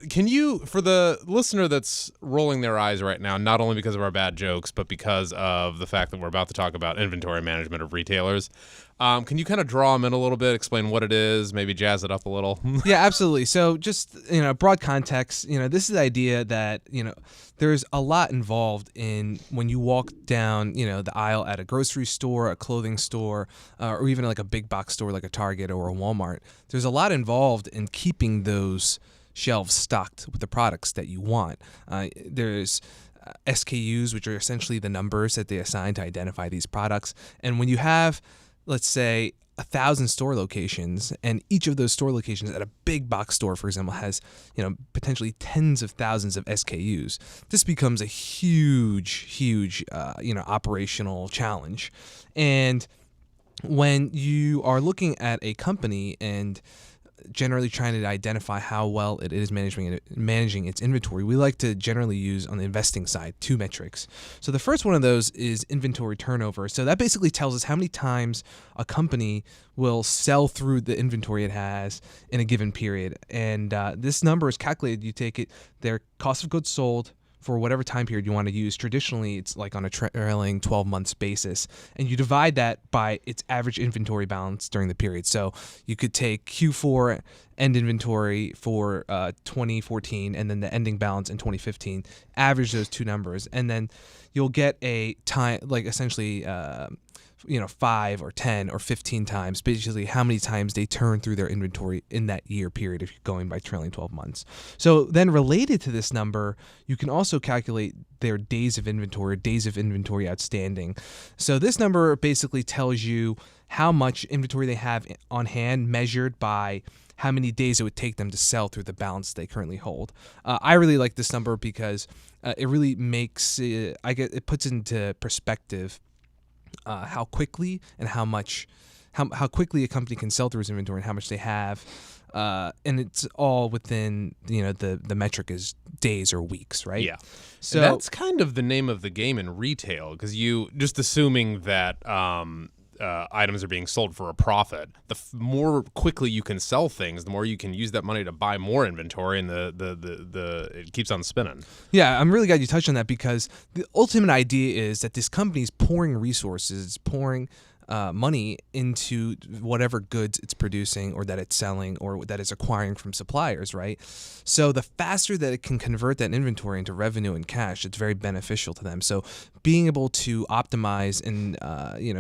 Can you, for the listener that's rolling their eyes right now, not only because of our bad jokes, but because of the fact that we're about to talk about inventory management of retailers, can you kind of draw them in a little bit, explain what it is, maybe jazz it up a little? Yeah, absolutely. So just, broad context, this is the idea that, there's a lot involved in when you walk down, the aisle at a grocery store, a clothing store, or even like a big box store like a Target or a Walmart. There's a lot involved in keeping those shelves stocked with the products that you want. There's SKUs, which are essentially the numbers that they assign to identify these products. And when you have, let's say, 1,000 store locations, and each of those store locations at a big box store, for example, has potentially tens of thousands of SKUs. This becomes a huge operational challenge. And when you are looking at a company and generally trying to identify how well it is managing its inventory, we like to generally use on the investing side 2 metrics. So the first one of those is inventory turnover. So that basically tells us how many times a company will sell through the inventory it has in a given period. And this number is calculated. You take their cost of goods sold for whatever time period you want to use. Traditionally, it's like on a trailing 12 months basis, and you divide that by its average inventory balance during the period. So you could take Q4 end inventory for 2014 and then the ending balance in 2015, average those 2 numbers, and then you'll get a time, like essentially 5 or 10 or 15 times, basically how many times they turn through their inventory in that year period if you're going by trailing 12 months. So then related to this number, you can also calculate their days of inventory outstanding. So this number basically tells you how much inventory they have on hand measured by how many days it would take them to sell through the balance they currently hold. I really like this number because it really makes it puts into perspective how quickly and how quickly a company can sell through its inventory and how much they have, and it's all within the metric is days or weeks, right? Yeah. So and that's kind of the name of the game in retail, because you just assuming that items are being sold for a profit. The more quickly you can sell things, the more you can use that money to buy more inventory, and the it keeps on spinning. Yeah, I'm really glad you touched on that, because the ultimate idea is that this company is pouring resources, pouring money into whatever goods it's producing or that it's selling or that it's acquiring from suppliers, right? So the faster that it can convert that inventory into revenue and cash, it's very beneficial to them. So being able to optimize and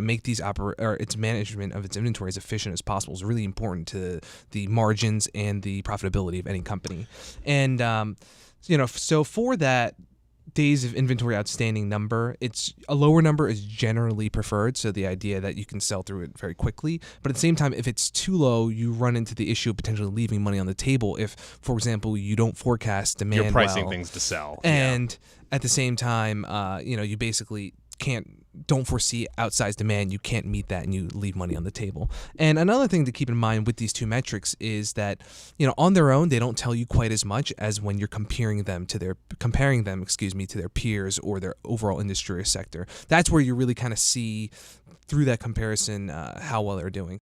make these its management of its inventory as efficient as possible is really important to the margins and the profitability of any company. And so for that days of inventory outstanding number, it's a lower number is generally preferred. So the idea that you can sell through it very quickly, but at the same time, if it's too low, you run into the issue of potentially leaving money on the table. If, for example, you don't forecast demand, you're pricing things to sell, and at the same time, you basically don't foresee outsized demand, you can't meet that, and you leave money on the table. And another thing to keep in mind with these 2 metrics is that, on their own, they don't tell you quite as much as when you're comparing them to their peers or their overall industry or sector. That's where you really kind of see through that comparison how well they're doing.